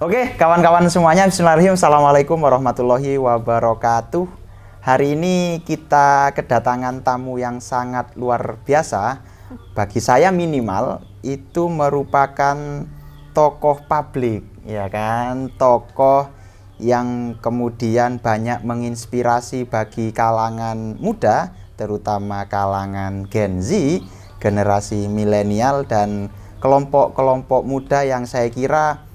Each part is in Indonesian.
Oke, kawan-kawan semuanya, bismillahirrahmanirrahim. Assalamualaikum warahmatullahi wabarakatuh. Hari ini kita kedatangan tamu yang sangat luar biasa. Bagi saya minimal, itu merupakan tokoh publik, ya kan? Tokoh yang kemudian banyak menginspirasi bagi kalangan muda, terutama kalangan Gen Z, generasi milenial, dan kelompok-kelompok muda yang saya kira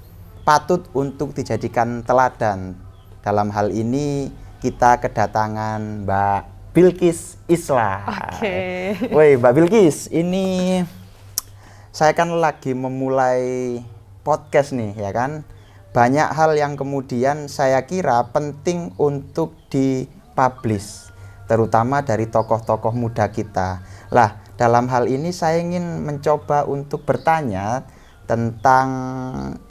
patut untuk dijadikan teladan. Dalam hal ini kita kedatangan Mbak Bilqis Islah. Oke. Woi, Mbak Bilqis, ini saya kan lagi memulai podcast nih, ya kan? Banyak hal yang kemudian saya kira penting untuk dipublish, terutama dari tokoh-tokoh muda kita. Lah, dalam hal ini saya ingin mencoba untuk bertanya tentang,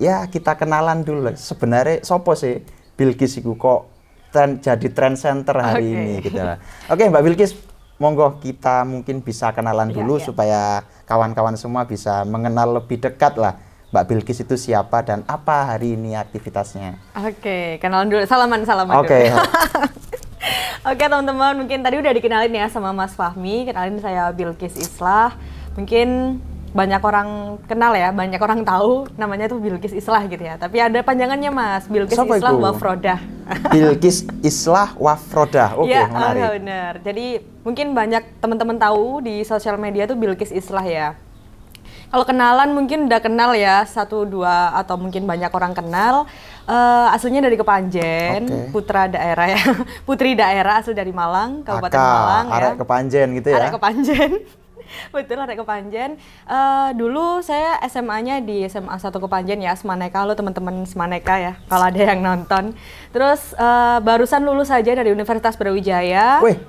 ya kita kenalan dulu sebenarnya sopo sih Bilqis iku kok jadi trend center hari ini gitu lah. Oke, Mbak Bilqis, monggo kita mungkin bisa kenalan dulu supaya kawan-kawan semua bisa mengenal lebih dekat lah Mbak Bilqis itu siapa dan apa hari ini aktivitasnya. Oke, kenalan dulu, salaman Oke. dulu. Oke teman-teman, mungkin tadi udah dikenalin ya sama Mas Fahmi. Kenalin, saya Bilqis Islah. Mungkin banyak orang kenal ya, banyak orang tahu namanya tuh Bilqis Islah gitu ya. Tapi ada panjangannya Mas, Bilqis Siapa Islah itu? Wafrodah. Bilqis Islah Wafrodah. Oke, Ya, menarik. benar. Jadi mungkin banyak teman-teman tahu di sosial media tuh Bilqis Islah ya. Kalau kenalan mungkin udah kenal ya, 1, 2 atau mungkin banyak orang kenal. Aslinya dari Kepanjen, putra daerah ya, putri daerah asli dari Malang, Kabupaten Malang ya. Arek Kepanjen gitu ya. Arek Kepanjen. Betul, arek Kepanjen. Dulu saya SMA-nya di SMA 1 Kepanjen ya, Semaneka. Halo teman-teman Semaneka ya, kalau ada yang nonton. Terus barusan lulus saja dari Universitas Brawijaya. Wih,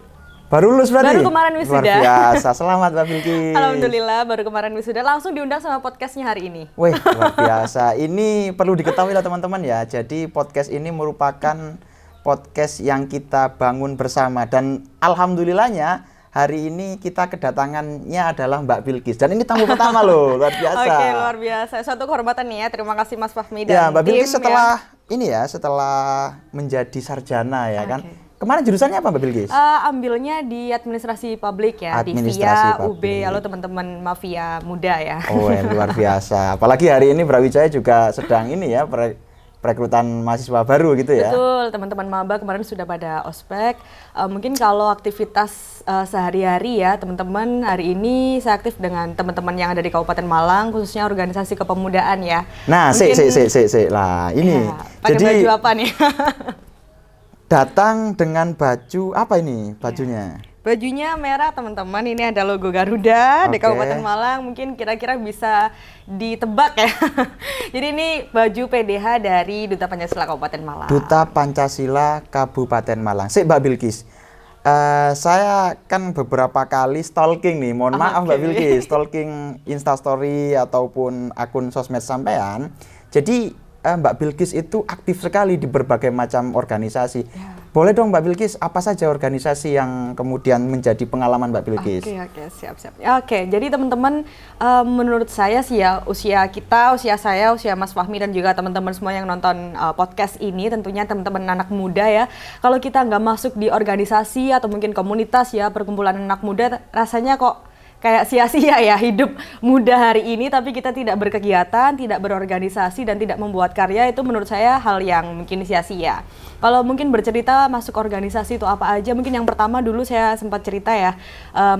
baru lulus berarti? Baru kemarin wisuda. Luar biasa, selamat Mbak Bilqis. Alhamdulillah, baru kemarin wisuda, langsung diundang sama podcastnya hari ini. Wih, luar biasa. Ini perlu diketahui lah teman-teman ya. Jadi podcast ini merupakan podcast yang kita bangun bersama. Dan alhamdulillahnya hari ini kita kedatangannya adalah Mbak Bilqis. Dan ini tamu pertama loh, luar biasa. Oke, luar biasa. Suatu kehormatan nih ya. Terima kasih Mas Fahmi dan ya, Mbak Bilqis tim setelah ini ya, setelah menjadi sarjana ya kan. Kemarin jurusannya apa Mbak Bilqis? Ambilnya di administrasi publik ya, Administrasi di VIA, UB. publik. Halo teman-teman mafia muda ya. Oh, luar biasa. Apalagi hari ini Brawijaya juga sedang ini ya, perekrutan mahasiswa baru gitu ya. Betul, teman-teman maba kemarin sudah pada ospek. Mungkin kalau aktivitas sehari-hari ya, teman-teman, hari ini saya aktif dengan teman-teman yang ada di Kabupaten Malang, khususnya organisasi kepemudaan ya. Nah, Mungkin, lah ini. ya, pakai Jadi baju apa nih? datang dengan baju apa ini bajunya? Bajunya merah teman-teman, ini ada logo Garuda di Oke. Kabupaten Malang, mungkin kira-kira bisa ditebak ya. Jadi ini baju PDH dari Duta Pancasila Kabupaten Malang. Duta Pancasila Kabupaten Malang. Sik Mbak Bilqis, saya kan beberapa kali stalking nih, mohon maaf Mbak Bilqis, stalking Instastory ataupun akun sosmed sampean. Jadi Mbak Bilqis itu aktif sekali di berbagai macam organisasi. Ya. Boleh dong Mbak Bilqis, apa saja organisasi yang kemudian menjadi pengalaman Mbak Bilqis? Oke, siap. Oke, jadi teman-teman, menurut saya sih ya, usia kita, usia saya, usia Mas Fahmi dan juga teman-teman semua yang nonton podcast ini, tentunya teman-teman anak muda ya, kalau kita nggak masuk di organisasi atau mungkin komunitas ya, perkumpulan anak muda, rasanya kok kayak sia-sia ya hidup muda hari ini, tapi kita tidak berkegiatan, tidak berorganisasi, dan tidak membuat karya, itu menurut saya hal yang mungkin sia-sia. Kalau mungkin bercerita masuk organisasi itu apa aja, mungkin yang pertama dulu saya sempat cerita ya,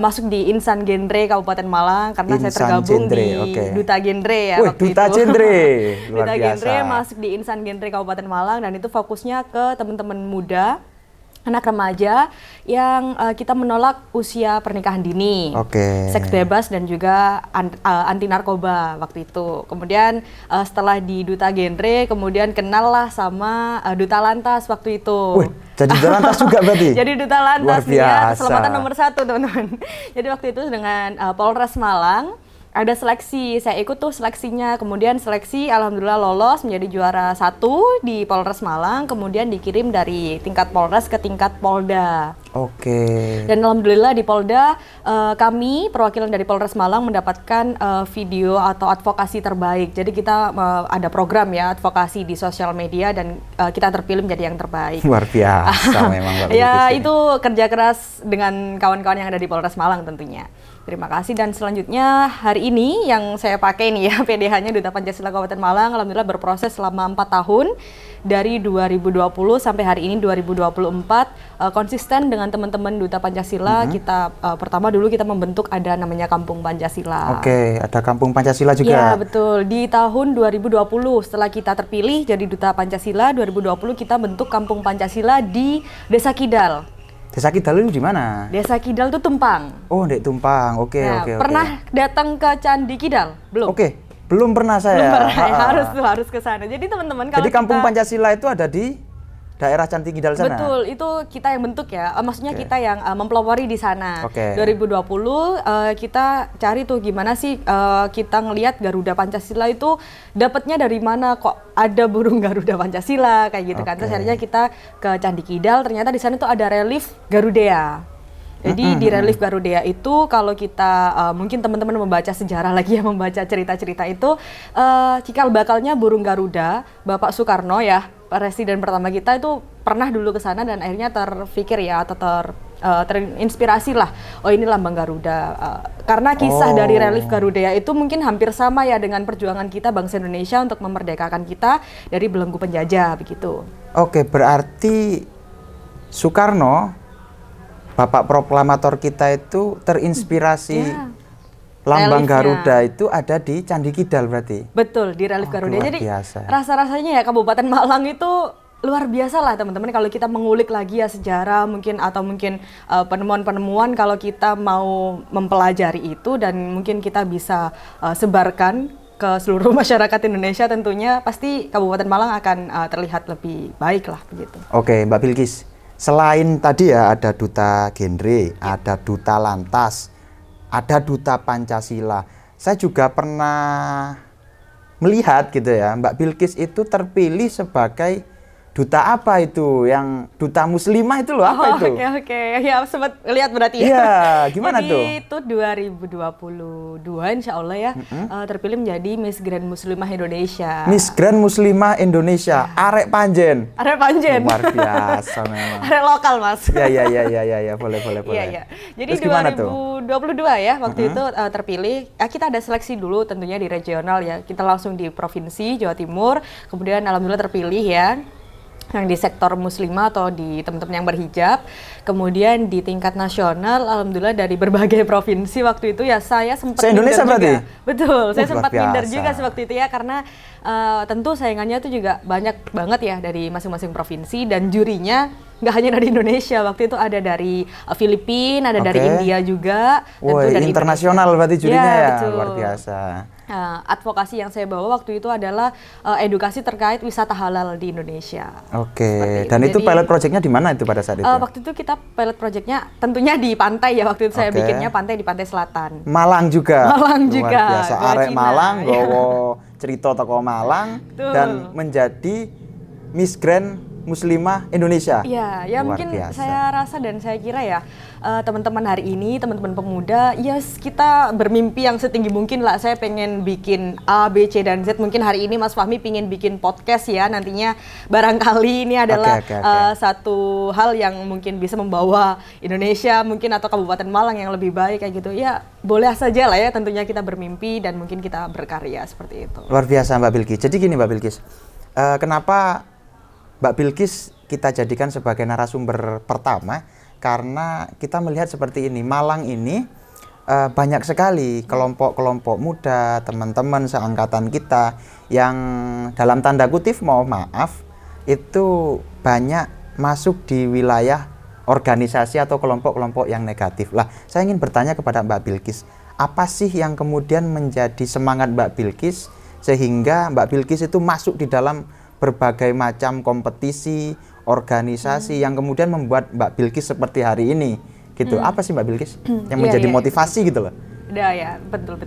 masuk di Insan Genre Kabupaten Malang, karena saya tergabung di Duta Genre ya. Wih, waktu Duta itu. Genre, luar Duta biasa. Genre, masuk di Insan Genre Kabupaten Malang, dan itu fokusnya ke teman-teman muda, anak remaja yang kita menolak usia pernikahan dini, seks bebas, dan juga anti narkoba waktu itu. Kemudian setelah di Duta Genre, kemudian kenal lah sama Duta Lantas waktu itu. Wih, jadi Duta Lantas juga berarti? Jadi Duta Lantas ya, keselamatan nomor 1 teman-teman. Jadi waktu itu dengan Polres Malang, ada seleksi, saya ikut tuh seleksinya, kemudian seleksi alhamdulillah lolos menjadi juara 1 di Polres Malang, kemudian dikirim dari tingkat Polres ke tingkat Polda. Oke. Dan alhamdulillah di Polda kami perwakilan dari Polres Malang mendapatkan video atau advokasi terbaik. Jadi kita ada program ya advokasi di sosial media dan kita terpilih menjadi yang terbaik. Luar biasa memang Mbak Bilkis. Ya itu kerja keras dengan kawan-kawan yang ada di Polres Malang tentunya. Terima kasih. Dan selanjutnya hari ini yang saya pakai nih ya PDH-nya Duta Pancasila Kabupaten Malang alhamdulillah berproses selama 4 tahun dari 2020 sampai hari ini 2024 konsisten dengan teman-teman Duta Pancasila. Kita pertama dulu kita membentuk ada namanya Kampung Pancasila. Oke, ada Kampung Pancasila juga. Ya betul, di tahun 2020 setelah kita terpilih jadi Duta Pancasila 2020 kita bentuk Kampung Pancasila di Desa Kidal. Desa Kidal itu di mana? Desa Kidal itu Tumpang. Oh, di Tumpang. Oke, Nah, oke. pernah datang ke Candi Kidal? Belum? Oke, belum pernah saya. Belum pernah, ya, Ha-ha. harus ke sana. Jadi teman-teman kalau Jadi Kampung kita, Pancasila itu ada di daerah Candi Kidal sana? betul, itu kita yang bentuk ya. Maksudnya kita yang mempelopori di sana. Oke. 2020 kita cari tuh gimana sih kita ngelihat Garuda Pancasila itu dapatnya dari mana kok ada burung Garuda Pancasila kayak gitu kan. Terus Oke. akhirnya kita ke Candi Kidal, ternyata di sana tuh ada relief Garudea. Jadi di relief Garudea itu kalau kita mungkin teman-teman membaca sejarah lagi ya, membaca cerita-cerita itu cikal bakalnya burung Garuda, Bapak Soekarno ya, presiden pertama kita itu pernah dulu ke sana dan akhirnya terpikir ya atau terinspirasi lah, oh ini lambang Garuda. Karena kisah dari relief Garudea itu mungkin hampir sama ya dengan perjuangan kita bangsa Indonesia untuk memerdekakan kita dari belenggu penjajah begitu. Oke, berarti Soekarno, Bapak proklamator kita itu terinspirasi Ya. lambang Reliefnya. Garuda itu ada di Candi Kidal berarti? Betul, di relief Oh, Garuda. luar Jadi biasa. rasa-rasanya ya Kabupaten Malang itu luar biasa lah teman-teman kalau kita mengulik lagi ya sejarah mungkin atau mungkin penemuan-penemuan kalau kita mau mempelajari itu dan mungkin kita bisa sebarkan ke seluruh masyarakat Indonesia tentunya pasti Kabupaten Malang akan terlihat lebih baik lah begitu. Oke, Mbak Bilkis. Selain tadi ya ada duta genre, ada duta lantas, ada duta Pancasila. Saya juga pernah melihat gitu ya, Mbak Bilkis itu terpilih sebagai duta apa itu? Yang duta muslimah itu loh, apa itu? Oke, ya sempat lihat berarti ya. Iya, gimana Jadi tuh? itu 2022 insya Allah ya terpilih menjadi Miss Grand Muslimah Indonesia. Miss Grand Muslimah Indonesia, Arek Panjen. Arek Panjen. Luar biasa memang. Arek lokal mas. Ya, boleh. Iya, iya. Jadi Terus gimana tuh? 2022 ya waktu itu terpilih. Kita ada seleksi dulu tentunya di regional ya. Kita langsung di provinsi Jawa Timur. Kemudian alhamdulillah terpilih ya. Yang di sektor muslimah atau di teman-teman yang berhijab. Kemudian di tingkat nasional, alhamdulillah dari berbagai provinsi waktu itu ya saya sempat Se-Indonesia minder juga. berarti? Betul, saya Luar sempat minder biasa. juga sewaktu itu ya karena tentu saingannya itu juga banyak banget ya dari masing-masing provinsi dan jurinya nggak hanya dari Indonesia, waktu itu ada dari Filipina, ada dari Oke. India juga. tentu Woi, dari internasional Indonesia. berarti jurinya ya, betul. luar biasa. Advokasi yang saya bawa waktu itu adalah edukasi terkait wisata halal di Indonesia. Oke, Seperti dan itu Jadi, pilot projectnya di mana itu pada saat itu? waktu itu kita pilot projectnya tentunya di pantai ya, waktu itu saya Oke. bikinnya pantai di pantai selatan. Malang juga. Malang Luar juga, biasa. Gua Arek Cina, Malang, ya. gowo cerita toko Malang Betul. dan menjadi Miss Grand Muslimah Indonesia. Iya, ya Luar mungkin biasa. saya rasa dan saya kira ya teman-teman hari ini, teman-teman pemuda, yes kita bermimpi yang setinggi mungkin lah. Saya pengen bikin A, B, C, dan Z. Mungkin hari ini Mas Fahmi pengen bikin podcast ya. Nantinya barangkali ini adalah Oke. satu hal yang mungkin bisa membawa Indonesia mungkin atau Kabupaten Malang yang lebih baik kayak gitu. Ya boleh saja lah ya tentunya kita bermimpi dan mungkin kita berkarya seperti itu. Luar biasa Mbak Bilkis. Jadi gini Mbak Bilkis, kenapa Mbak Bilkis kita jadikan sebagai narasumber pertama? Karena kita melihat seperti ini, Malang ini banyak sekali kelompok-kelompok muda, teman-teman seangkatan kita yang dalam tanda kutip mohon maaf itu banyak masuk di wilayah organisasi atau kelompok-kelompok yang negatif. Lah, saya ingin bertanya kepada Mbak Bilkis, apa sih yang kemudian menjadi semangat Mbak Bilkis sehingga Mbak Bilkis itu masuk di dalam berbagai macam kompetisi, organisasi yang kemudian membuat Mbak Bilkis seperti hari ini gitu. Apa sih Mbak Bilkis yang menjadi motivasi gitu loh? ada ya, betul.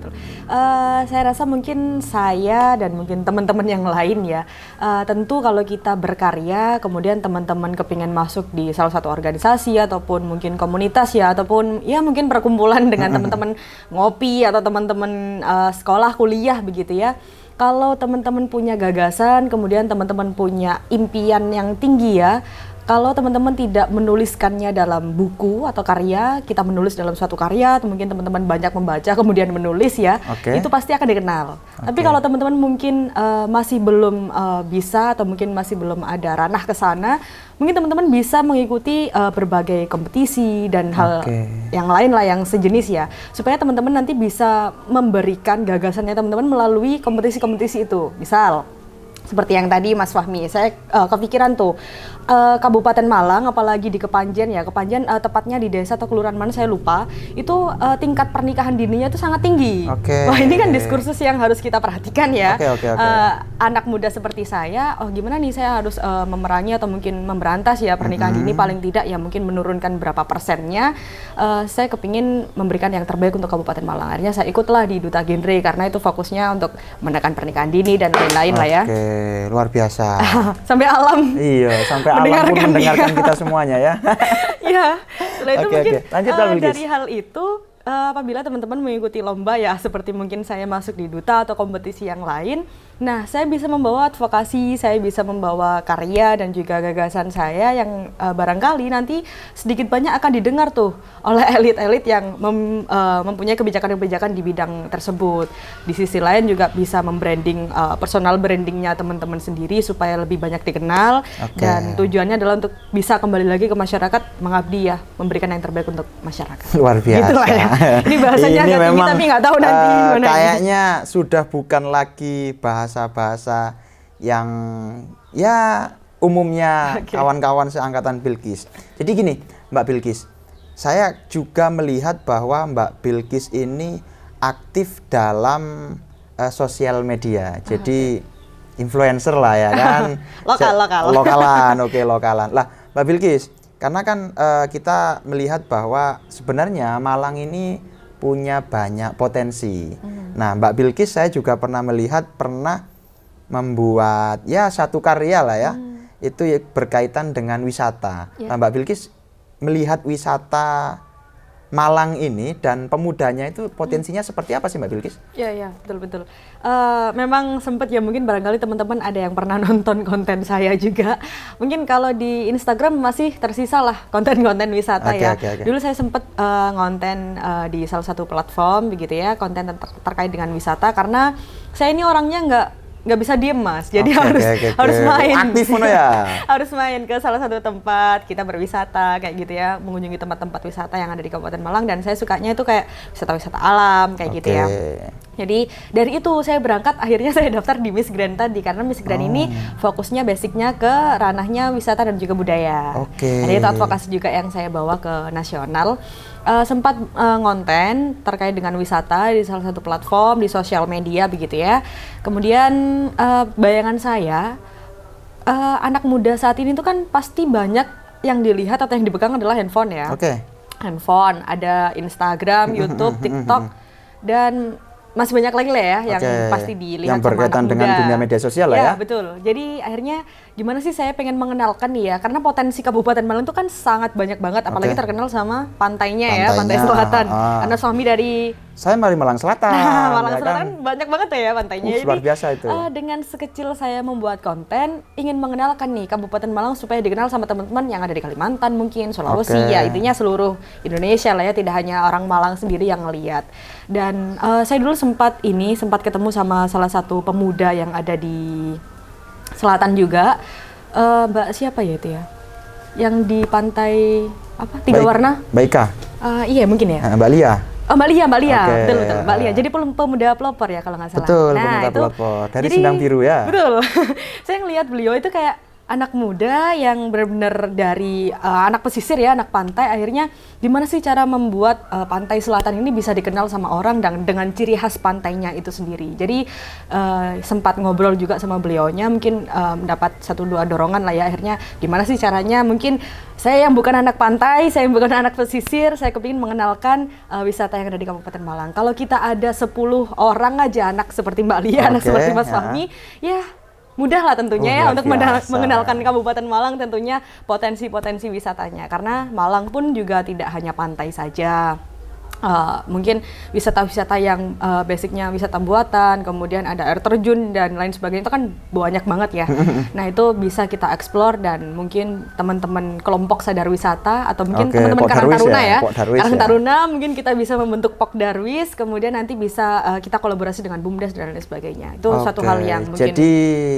Saya rasa mungkin saya dan mungkin teman-teman yang lain ya, tentu kalau kita berkarya, kemudian teman-teman kepingin masuk di salah satu organisasi ataupun mungkin komunitas ya, ataupun ya mungkin perkumpulan dengan teman-teman ngopi atau teman-teman sekolah, kuliah begitu ya. Kalau teman-teman punya gagasan, kemudian teman-teman punya impian yang tinggi ya, kalau teman-teman tidak menuliskannya dalam buku atau karya, kita menulis dalam suatu karya, atau mungkin teman-teman banyak membaca kemudian menulis ya, itu pasti akan dikenal. Tapi kalau teman-teman mungkin masih belum bisa atau mungkin masih belum ada ranah ke sana, mungkin teman-teman bisa mengikuti berbagai kompetisi dan hal yang lain lah yang sejenis ya, supaya teman-teman nanti bisa memberikan gagasannya teman-teman melalui kompetisi-kompetisi itu. Misal seperti yang tadi Mas Fahmi, saya kepikiran tuh Kabupaten Malang, apalagi di Kepanjen ya, Kepanjen tepatnya di desa atau kelurahan mana saya lupa, itu tingkat pernikahan dininya itu sangat tinggi. Wah ini kan diskursus yang harus kita perhatikan ya. Anak muda seperti saya, gimana nih saya harus memerangi atau mungkin memberantas ya pernikahan dini, paling tidak ya mungkin menurunkan berapa persennya. Saya kepingin memberikan yang terbaik untuk Kabupaten Malang. Akhirnya saya ikutlah di Duta Genre karena itu fokusnya untuk menekan pernikahan dini dan lain-lain lah ya. Luar biasa. Sampai alam. Iya, sampai alam pun mendengarkan kita semuanya ya. Iya. Setelah itu mungkin lanjut, dari hal itu apabila teman-teman mengikuti lomba ya, seperti mungkin saya masuk di Duta atau kompetisi yang lain, nah saya bisa membawa advokasi, saya bisa membawa karya dan juga gagasan saya yang barangkali nanti sedikit banyak akan didengar tuh oleh elit-elit yang mempunyai kebijakan-kebijakan di bidang tersebut. Di sisi lain juga bisa membranding personal brandingnya teman-teman sendiri supaya lebih banyak dikenal, dan tujuannya adalah untuk bisa kembali lagi ke masyarakat, mengabdi ya, memberikan yang terbaik untuk masyarakat. Luar biasa. Gitu lah ya. Ini bahasanya agak tinggi tapi nggak tahu nanti gimana. Kayaknya sudah bukan lagi bahasa-bahasa yang ya umumnya kawan-kawan seangkatan Bilqis. Jadi gini, Mbak Bilqis, saya juga melihat bahwa Mbak Bilqis ini aktif dalam sosial media. Jadi influencer lah ya kan. Lokalan. Lah, Mbak Bilqis, karena kan kita melihat bahwa sebenarnya Malang ini punya banyak potensi. Nah, Mbak Bilqis saya juga pernah melihat, pernah membuat ya satu karya lah ya, itu ya, berkaitan dengan wisata. Nah, Mbak Bilqis melihat wisata Malang ini dan pemudanya itu potensinya seperti apa sih Mbak Bilqis? Iya, betul. Memang sempat ya, mungkin barangkali teman-teman ada yang pernah nonton konten saya juga. Mungkin kalau di Instagram masih tersisa lah konten-konten wisata ya. Dulu saya sempat ngonten di salah satu platform begitu ya, konten terkait dengan wisata, karena saya ini orangnya nggak bisa diem Mas, jadi harus main. Aktif ya. Harus main ke salah satu tempat, kita berwisata kayak gitu ya, mengunjungi tempat-tempat wisata yang ada di Kabupaten Malang, dan saya sukanya itu kayak wisata-wisata alam kayak gitu ya. Jadi dari itu saya berangkat, akhirnya saya daftar di Miss Grand tadi, karena Miss Grand ini fokusnya basicnya ke ranahnya wisata dan juga budaya. Jadi itu advokasi juga yang saya bawa ke nasional. Sempat ngonten terkait dengan wisata di salah satu platform di sosial media begitu ya. Kemudian bayangan saya, anak muda saat ini tuh kan pasti banyak yang dilihat atau yang dipegang adalah handphone ya. Handphone, ada Instagram, YouTube, TikTok, dan masih banyak lagi lah ya yang pasti dilihat yang berkaitan dengan dunia media sosial lah ya. Betul. Jadi akhirnya gimana sih saya pengen mengenalkan nih ya, karena potensi Kabupaten Malang itu kan sangat banyak banget, apalagi terkenal sama pantainya ya, pantai selatan. Karena suami dari saya dari Malang Selatan. Malang Selatan banyak banget ya pantainya. Luar biasa itu. Dengan sekecil saya membuat konten, ingin mengenalkan nih Kabupaten Malang supaya dikenal sama teman-teman yang ada di Kalimantan mungkin, Sulawesi ya, intinya seluruh Indonesia lah ya, tidak hanya orang Malang sendiri yang ngelihat. Dan saya dulu sempat ketemu sama salah satu pemuda yang ada di selatan juga, Mbak siapa ya itu ya, yang di pantai apa Tiga Warna? Mbak Ika. Iya mungkin ya. Mbak Lia. Mbak Lia, betul, Mbak Lia. Jadi pemuda pelopor ya kalau nggak salah. Betul, pemuda pelopor dari Sindang Biru ya. Betul. Saya ngelihat beliau itu kayak anak muda yang benar-benar dari anak pesisir ya, anak pantai, akhirnya gimana sih cara membuat pantai selatan ini bisa dikenal sama orang dan dengan ciri khas pantainya itu sendiri. Jadi sempat ngobrol juga sama beliaunya, mungkin mendapat 1-2 dorongan lah ya, akhirnya gimana sih caranya, mungkin saya yang bukan anak pantai, saya yang bukan anak pesisir, saya kepingin mengenalkan wisata yang ada di Kabupaten Malang. Kalau kita ada 10 orang aja anak seperti Mbak Lia, anak seperti Mas Fahmi, ya mudah lah tentunya untuk mengenalkan Kabupaten Malang, tentunya potensi-potensi wisatanya. Karena Malang pun juga tidak hanya pantai saja. Mungkin wisata-wisata yang basicnya wisata buatan, kemudian ada air terjun dan lain sebagainya, itu kan banyak banget ya. Nah itu bisa kita explore, dan mungkin teman-teman kelompok sadar wisata atau mungkin teman-teman Karang Taruna ya, Karang Taruna mungkin kita bisa membentuk Pok Darwis, kemudian nanti bisa kita kolaborasi dengan BUMDes dan lain sebagainya. Itu suatu hal yang mungkin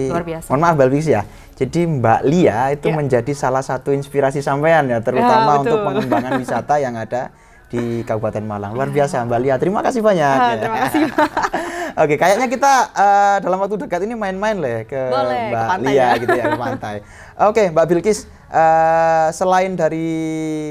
luar biasa. Mohon maaf Mbak Bilkis ya. Jadi Mbak Lia itu menjadi salah satu inspirasi sampean ya, terutama untuk pengembangan wisata yang ada di Kabupaten Malang. Luar biasa Mbak Lia, terima kasih banyak. Terima kasih. Oke, kayaknya kita dalam waktu dekat ini main-main lah ke Mbak Lia gitu ya, ke pantai. Oke, Mbak Bilkis, selain dari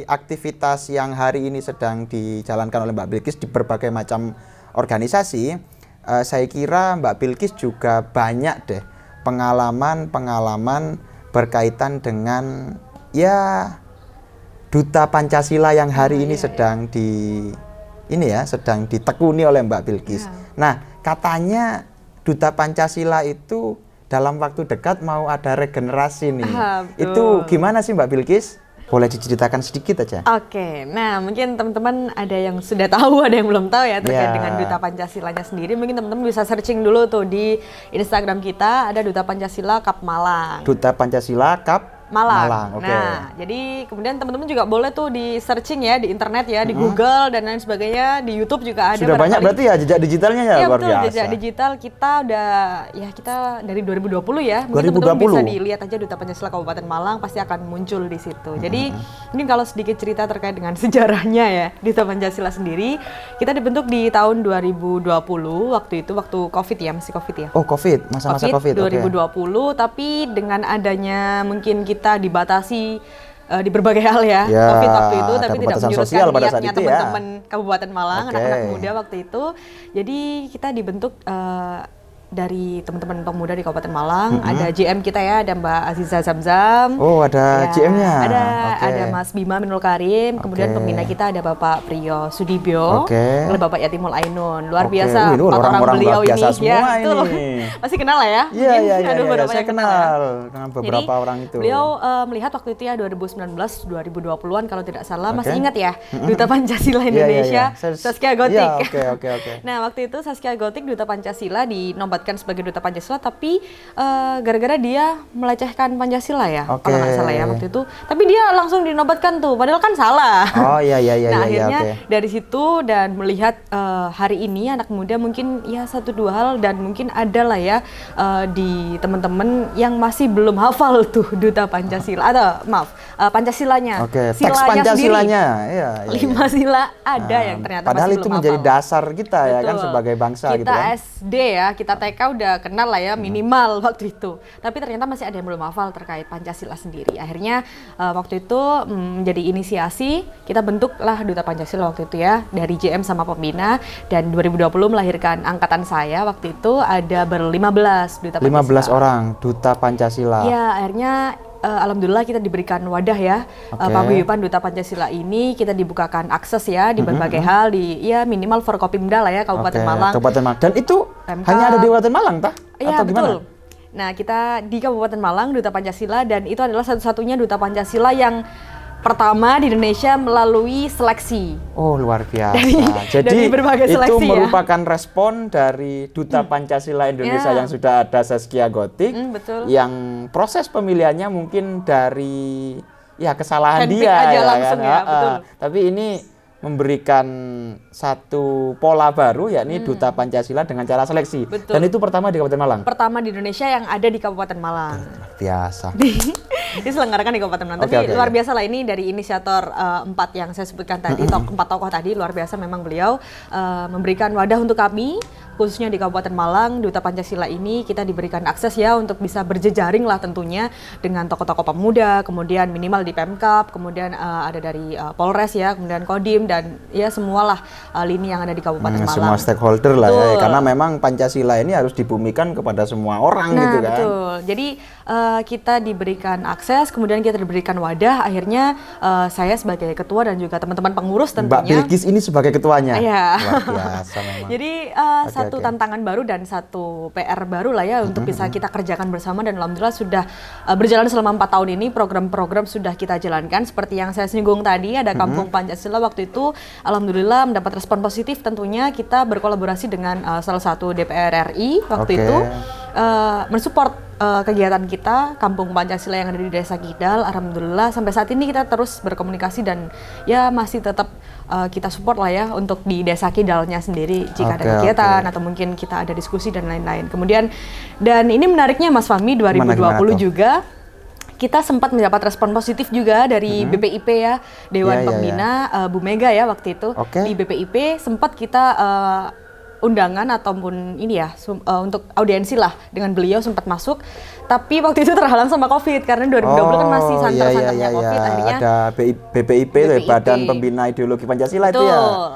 aktivitas yang hari ini sedang dijalankan oleh Mbak Bilkis di berbagai macam organisasi, saya kira Mbak Bilkis juga banyak deh pengalaman berkaitan dengan ya Duta Pancasila yang hari ini sedang sedang ditekuni oleh Mbak Bilkis. Nah, katanya Duta Pancasila itu dalam waktu dekat mau ada regenerasi nih. Itu gimana sih Mbak Bilkis? Boleh diceritakan sedikit aja. Oke, nah mungkin teman-teman ada yang sudah tahu, ada yang belum tahu ya terkait dengan Duta Pancasilanya sendiri. Mungkin teman-teman bisa searching dulu tuh di Instagram kita, ada Duta Pancasila Kap Malang. Duta Pancasila Kap Malang. Okay. Nah, jadi kemudian teman-teman juga boleh tuh di searching ya di internet ya, di Google dan lain sebagainya, di YouTube juga ada. Sudah banyak berarti ya jejak digitalnya ya, luar betul, biasa. Jejak digital kita udah kita dari 2020 ya. Mungkin 2020. Teman-teman bisa dilihat aja Duta Pancasila Kabupaten Malang, pasti akan muncul di situ. Jadi mungkin kalau sedikit cerita terkait dengan sejarahnya ya, Duta Pancasila sendiri, kita dibentuk di tahun 2020, waktu Covid ya, masih Covid ya. Oh, Covid, masa-masa Covid. 2020, tapi dengan adanya mungkin kita dibatasi di berbagai hal ya, Covid waktu itu, tapi tidak menyurutkan niatnya teman-teman Kabupaten Malang, anak-anak muda waktu itu. Jadi kita dibentuk dari teman-teman pemuda di Kabupaten Malang, ada GM kita ya, ada Mbak Aziza Zamzam. Oh, ada GM-nya. Ada Mas Bima Minul Karim, kemudian pembina kita ada Bapak Priyo Sudibyo, lalu Bapak Yatimul Ainun. Luar biasa, 4 orang beliau ini ya. Itu masih kenal lah ya? Iya, saya kenal dengan beberapa orang itu. Beliau melihat waktu itu ya 2019, 2020-an kalau tidak salah, masih ingat ya, Duta Pancasila Indonesia, Saskia Gotik. Nah, waktu itu Saskia Gotik Duta Pancasila dinobatkan sebagai Duta Pancasila, tapi gara-gara dia melecehkan Pancasila ya, kalau nggak salah ya waktu itu. Tapi dia langsung dinobatkan tuh, padahal kan salah. Oh iya. Nah akhirnya dari situ dan melihat hari ini anak muda mungkin ya 1-2 hal, dan mungkin ada lah ya di teman-teman yang masih belum hafal tuh Duta Pancasila atau Pancasilanya. Teks Pancasilanya. Iya. 5 sila ada yang ternyata padahal masih itu belum menjadi hafal. dasar kita ya kan sebagai bangsa kita gitu kan. SD ya, kita TK udah kenal lah ya minimal waktu itu. Tapi ternyata masih ada yang belum hafal terkait Pancasila sendiri. Akhirnya waktu itu menjadi inisiasi, kita bentuklah Duta Pancasila waktu itu ya, dari JM sama pembina, dan 2020 melahirkan angkatan saya waktu itu ada ber-15 Duta Pancasila. 15 orang Duta Pancasila. Ya, akhirnya alhamdulillah kita diberikan wadah ya, paguyuban Duta Pancasila ini kita dibukakan akses ya di berbagai hal, di ya minimal Forkopimda lah ya Kabupaten Malang. Dan itu hanya ada di Kabupaten Malang tah? Iya, atau gimana? betul. Nah, kita di Kabupaten Malang Duta Pancasila, dan itu adalah satu-satunya Duta Pancasila yang pertama di Indonesia melalui seleksi. Oh, luar biasa. Jadi dari berbagai seleksi itu merupakan respon dari Duta Pancasila Indonesia yang sudah ada Saskia Gotik, yang proses pemilihannya mungkin dari kesalahan handpick dia aja ya langsung kan. Ya, betul. Tapi ini memberikan satu pola baru, yakni Duta Pancasila dengan cara seleksi. Betul. Dan itu pertama di Kabupaten Malang. Pertama di Indonesia yang ada di Kabupaten Malang. Biasa. diselenggarakan di Kabupaten Malang. Oke, Tapi oke, luar oke. biasa lah, ini dari inisiator 4 yang saya sebutkan tadi, 4 tokoh tadi, luar biasa memang beliau memberikan wadah untuk kami, khususnya di Kabupaten Malang. Duta Pancasila ini kita diberikan akses ya untuk bisa berjejaring lah tentunya dengan tokoh-tokoh pemuda, kemudian minimal di Pemkab, kemudian ada dari Polres ya, kemudian Kodim, dan ya semualah lini yang ada di Kabupaten Malang. Semua stakeholder lah ya, Betul. karena memang Pancasila ini harus dibumikan kepada semua orang Nah, gitu kan. betul. Jadi kita diberikan akses, kemudian kita diberikan wadah. Akhirnya saya sebagai ketua dan juga teman-teman pengurus Mbak tentunya. Bilkis ini sebagai ketuanya. Iya. Luar biasa memang. Jadi Oke, satu oke. tantangan baru dan satu PR baru lah ya untuk bisa kita kerjakan bersama, dan alhamdulillah sudah berjalan selama 4 tahun ini. Program-program sudah kita jalankan seperti yang saya singgung tadi, ada Kampung Pancasila waktu itu alhamdulillah mendapat respon positif. Tentunya kita berkolaborasi dengan salah satu DPR RI waktu Oke. itu mensupport kegiatan kita Kampung Pancasila yang ada di Desa Kidal. Alhamdulillah sampai saat ini kita terus berkomunikasi dan ya masih tetap kita support lah ya untuk di Desa Kidalnya sendiri jika ada Oke, kegiatan oke. atau mungkin kita ada diskusi dan lain-lain. Kemudian dan ini menariknya Mas Fahmi, 2020 Gimana tuh? juga kita sempat mendapat respon positif juga dari BPIP ya, Dewan Iya, iya, Pembina Bu Mega ya waktu itu. Oke. Di BPIP sempat kita undangan ataupun ini ya untuk audiensi lah dengan beliau sempat masuk, tapi waktu itu terhalang sama COVID karena 2020 kan masih santer-santernya COVID. Akhirnya Ada BPIP, itu ya, BPIP. Badan Pembina Ideologi Pancasila itu ya. betul.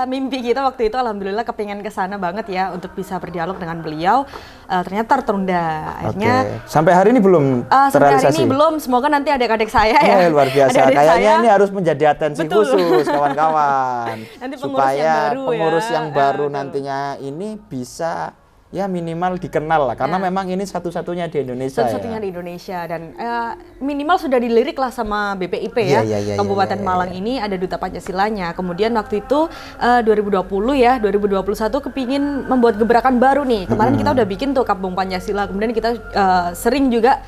Mimpi kita waktu itu alhamdulillah kepingin ke sana banget ya untuk bisa berdialog dengan beliau. Ternyata tertunda. Akhirnya Oke. Sampai hari ini belum sampai hari terrealisasi. ini belum. Semoga nanti adik-adik saya ya. Luar biasa. Adik-adik Kayaknya saya, ini harus menjadi atensi Betul. khusus kawan-kawan. Nanti pengurus Supaya yang baru ya. pengurus yang baru Betul. nantinya ini bisa ya minimal dikenal lah, karena memang ini satu-satunya di Indonesia satu-satunya ya. di Indonesia, dan minimal sudah dilirik lah sama BPIP ya. Iya, Kabupaten iya, Malang ini ada Duta Pancasilanya. Kemudian waktu itu 2020 ya, 2021 kepingin membuat gebrakan baru nih. Kemarin kita udah bikin tuh Kampung Pancasila. Kemudian kita sering juga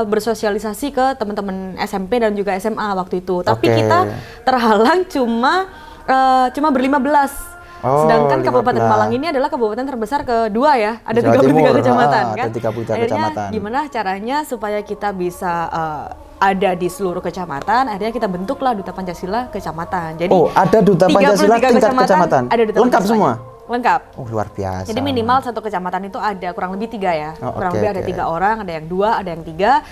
bersosialisasi ke teman-teman SMP dan juga SMA waktu itu. Tapi Oke. kita terhalang cuma ber-15. Oh, Sedangkan Kabupaten 15. Malang ini adalah kabupaten terbesar kedua ya, ada Jawa 33 Timur. kecamatan Ah, kan. ada 33 Akhirnya kecamatan. gimana caranya supaya kita bisa ada di seluruh kecamatan? Akhirnya kita bentuklah Duta Pancasila kecamatan. Jadi Oh, ada Duta 33 Pancasila tingkat kecamatan? Ada Duta Lengkap Pancasilanya. semua? Lengkap. Oh, luar biasa. Jadi minimal satu kecamatan itu ada kurang lebih 3 ya. Oh, Kurang oke, lebih ada oke. 3 orang, ada yang 2, ada yang 3.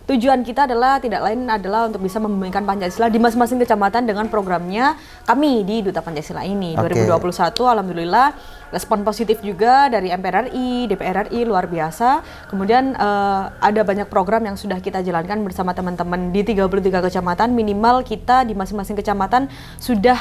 Tujuan kita adalah tidak lain adalah untuk bisa membumikan Pancasila di masing-masing kecamatan dengan programnya kami di Duta Pancasila ini. Oke. 2021 alhamdulillah respon positif juga dari MPR RI, DPR RI luar biasa. Kemudian ada banyak program yang sudah kita jalankan bersama teman-teman di 33 kecamatan. Minimal kita di masing-masing kecamatan sudah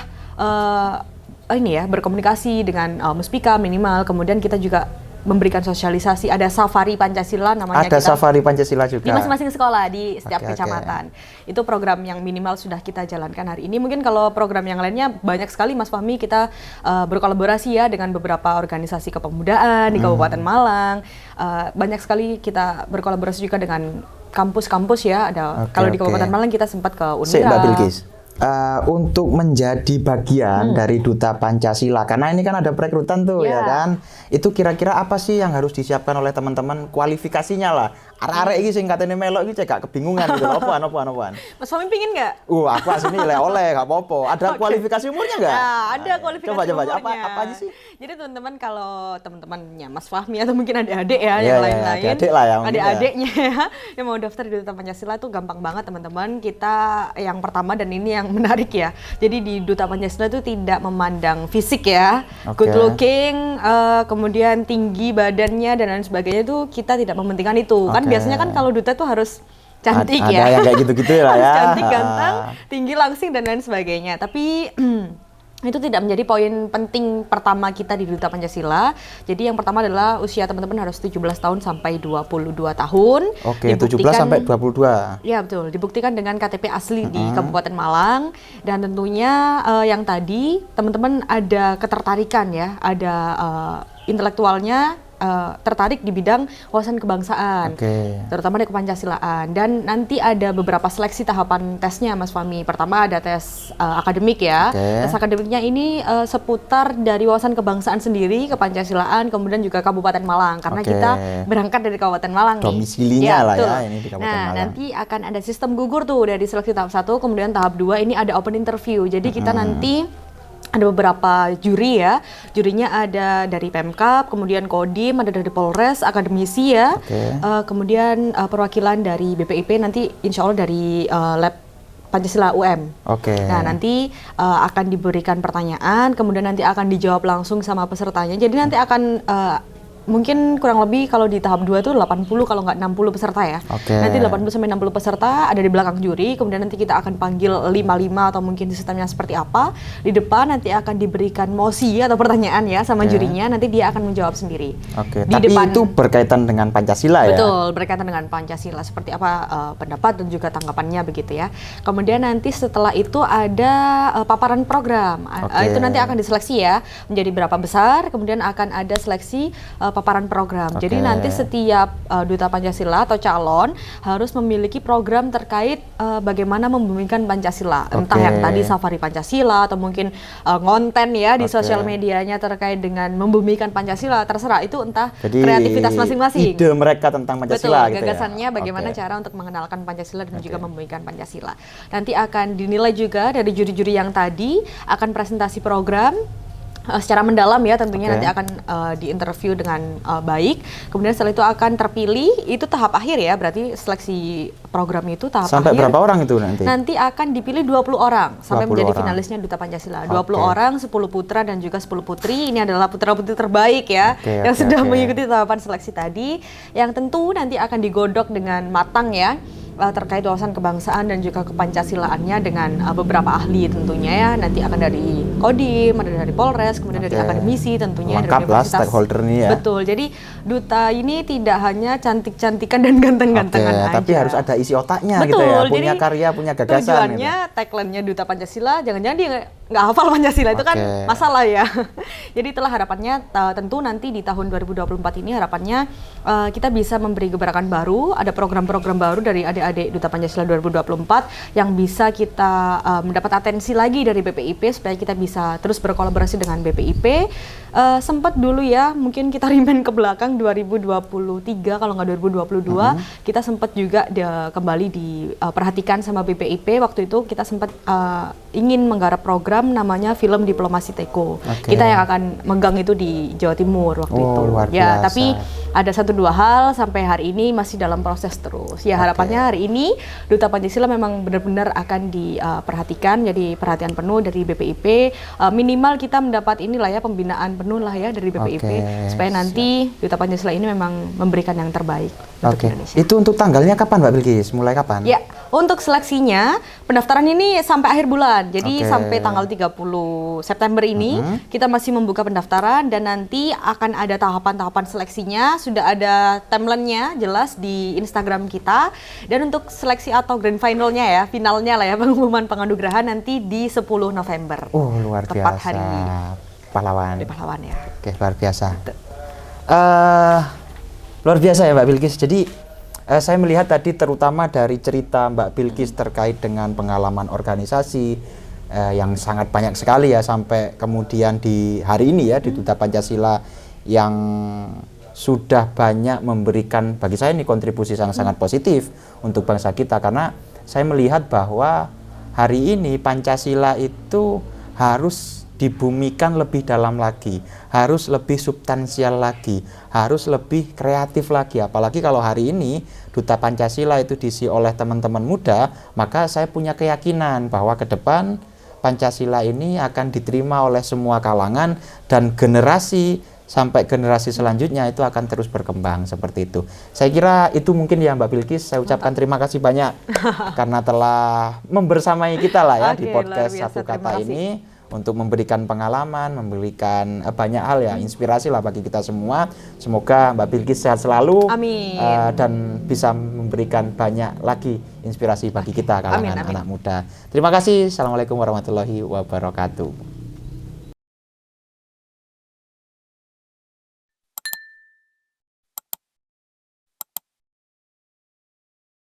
ini ya berkomunikasi dengan Muspika minimal. Kemudian kita juga memberikan sosialisasi, ada safari Pancasila namanya. Ada kita safari Pancasila juga. di masing-masing sekolah di setiap Oke, oke. kecamatan. Itu program yang minimal sudah kita jalankan hari ini. Mungkin kalau program yang lainnya banyak sekali Mas Fahmi, kita berkolaborasi ya dengan beberapa organisasi kepemudaan di Kabupaten Malang. Banyak sekali kita berkolaborasi juga dengan kampus-kampus ya. Ada Oke, kalau di oke. Kabupaten Malang kita sempat ke Unira. Mbak Bilkis, untuk menjadi bagian dari Duta Pancasila, karena ini kan ada perekrutan tuh Ya. ya kan, itu kira-kira apa sih yang harus disiapkan oleh teman-teman, kualifikasinya lah. Arek-arek iki sing katene melok iki cek gak kebingungan gitu. Apaan. Mas Fahmi pingin nggak? Aku asini oleh gak apa-apa. Ada Oke. kualifikasi umurnya nggak? Nah, ada kualifikasi Coba umurnya. apa aja sih? Jadi teman-teman kalau teman-temannya Mas Fahmi atau mungkin adik-adik ya Iya, yang iya, lain-lain. adik-adik lah ya, mungkin ya. Adik-adiknya ya yang mau daftar di Duta Pancasila tuh gampang banget teman-teman. Kita yang pertama dan ini yang menarik ya. Jadi di Duta Pancasila itu tidak memandang fisik ya. Oke. Good looking, kemudian tinggi badannya dan lain sebagainya itu kita tidak mementingkan itu. Kan Oke. biasanya kan kalau duta tuh harus cantik Ada ya. yang kayak gitu-gitu lah Harus ya. cantik, ganteng, tinggi, langsing dan lain sebagainya. Tapi itu tidak menjadi poin penting pertama kita di Duta Pancasila. Jadi yang pertama adalah usia teman-teman harus 17 tahun sampai 22 tahun. Oke, 17 sampai 22. Ya betul, dibuktikan dengan KTP asli di Kabupaten Malang. Dan tentunya yang tadi teman-teman ada ketertarikan ya, ada intelektualnya, tertarik di bidang wawasan kebangsaan, terutama di Kepancasilaan. Dan nanti ada beberapa seleksi tahapan tesnya, Mas Fahmi. Pertama ada tes akademik ya. Tes akademiknya ini seputar dari wawasan kebangsaan sendiri, Kepancasilaan, kemudian juga Kabupaten Malang. Karena kita berangkat dari Kabupaten Malang nih. Domisilinya lah ya ini di Kabupaten Malang. Nanti akan ada sistem gugur tuh dari seleksi tahap 1, kemudian tahap 2 ini ada open interview. Jadi kita nanti ada beberapa juri ya. Jurinya ada dari Pemkab, kemudian Kodim, ada dari Polres, akademisi ya. Kemudian perwakilan dari BPIP, nanti insya Allah dari lab Pancasila UM. Nah, nanti akan diberikan pertanyaan, kemudian nanti akan dijawab langsung sama pesertanya. Jadi nanti akan mungkin kurang lebih kalau di tahap 2 itu 80 kalau nggak 60 peserta ya. Nanti 80 sampai 60 peserta ada di belakang juri, kemudian nanti kita akan panggil 5 atau mungkin sistemnya seperti apa. Di depan nanti akan diberikan mosi atau pertanyaan ya sama jurinya, nanti dia akan menjawab sendiri. Di Tapi depan, itu berkaitan dengan Pancasila ya? Betul, berkaitan dengan Pancasila, seperti apa pendapat dan juga tanggapannya begitu ya. Kemudian nanti setelah itu ada paparan program. Itu nanti akan diseleksi ya, menjadi berapa besar, kemudian akan ada seleksi paparan program. Jadi nanti setiap duta Pancasila atau calon harus memiliki program terkait bagaimana membumikan Pancasila. Entah yang tadi safari Pancasila atau mungkin konten ya di sosial medianya terkait dengan membumikan Pancasila, terserah itu entah kreativitas masing-masing. Ide mereka tentang Pancasila. Betul, gagasannya bagaimana cara untuk mengenalkan Pancasila dan juga membumikan Pancasila. Nanti akan dinilai juga dari juri-juri yang tadi, akan presentasi program secara mendalam ya, tentunya nanti akan diinterview dengan baik. Kemudian setelah itu akan terpilih, itu tahap akhir ya, berarti seleksi program itu tahap sampai akhir. Berapa orang itu nanti? Nanti akan dipilih 20 orang sampai menjadi finalisnya Duta Pancasila. 20 orang, 10 putra dan juga 10 putri. Ini adalah putra-putri terbaik ya yang sudah mengikuti tahapan seleksi tadi, yang tentu nanti akan digodok dengan matang ya, terkait wawasan kebangsaan dan juga kepancasilaannya dengan beberapa ahli tentunya ya. Nanti akan dari Kodim, ada dari Polres, kemudian dari akademisi tentunya, lengkap dari universitas. Stakeholder ini ya. Betul, jadi duta ini tidak hanya cantik-cantikan dan ganteng-gantengan aja, tapi harus ada isi otaknya. Betul, gitu ya, punya jadi karya, punya gagasan. Tujuannya gitu. Tagline-nya Duta Pancasila, jangan-jangan dia nggak hafal Pancasila, itu kan masalah ya. Jadi itulah harapannya, tentu nanti di tahun 2024 ini harapannya kita bisa memberi gebrakan baru, ada program-program baru dari adik-adik Duta Pancasila 2024 yang bisa kita mendapat atensi lagi dari BPIP supaya kita bisa terus berkolaborasi dengan BPIP. Sempat dulu ya, mungkin kita remind ke belakang 2023 kalau nggak 2022, kita sempat juga kembali diperhatikan sama BPIP. Waktu itu kita sempat ingin menggarap program namanya Film Diplomasi Teko. Kita yang akan megang itu di Jawa Timur waktu itu. Ya, tapi ada 1-2 hal sampai hari ini masih dalam proses terus. Ya, harapannya hari ini Duta Pancasila memang benar-benar akan diperhatikan, jadi perhatian penuh dari BPIP. Minimal kita mendapat inilah ya, pembinaan penuh lah ya dari BPIP, supaya nanti Duta Pancasila ini memang memberikan yang terbaik untuk Indonesia. Itu untuk tanggalnya kapan Mbak Bilkis? Mulai kapan? Ya, untuk seleksinya pendaftaran ini sampai akhir bulan. Jadi sampai tanggal 30 September ini kita masih membuka pendaftaran, dan nanti akan ada tahapan-tahapan seleksinya. Sudah ada timeline-nya jelas di Instagram kita. Dan untuk seleksi atau grand finalnya ya, finalnya lah ya, pengumuman penganugerahan nanti di 10 November. Luar biasa. Tepat hari pahlawan. Di pahlawan ya. Luar biasa. Luar biasa ya Mbak Bilkis. Jadi saya melihat tadi terutama dari cerita Mbak Bilkis terkait dengan pengalaman organisasi yang sangat banyak sekali ya, sampai kemudian di hari ini ya di Duta Pancasila yang sudah banyak memberikan bagi saya ini kontribusi sangat positif untuk bangsa kita, karena saya melihat bahwa hari ini Pancasila itu harus dibumikan lebih dalam lagi, harus lebih substansial lagi, harus lebih kreatif lagi. Apalagi kalau hari ini Duta Pancasila itu diisi oleh teman-teman muda, maka saya punya keyakinan bahwa ke depan Pancasila ini akan diterima oleh semua kalangan, dan generasi sampai generasi selanjutnya itu akan terus berkembang seperti itu. Saya kira itu mungkin ya Mbak Bilkis. Saya ucapkan terima kasih banyak karena telah membersamai kita lah ya di podcast Satu Kata ini, untuk memberikan pengalaman, memberikan banyak hal ya, inspirasi lah bagi kita semua. Semoga Mbak Bilkis sehat selalu. Amin. Dan bisa memberikan banyak lagi inspirasi bagi kita kalangan anak muda. Terima kasih. Assalamualaikum warahmatullahi wabarakatuh.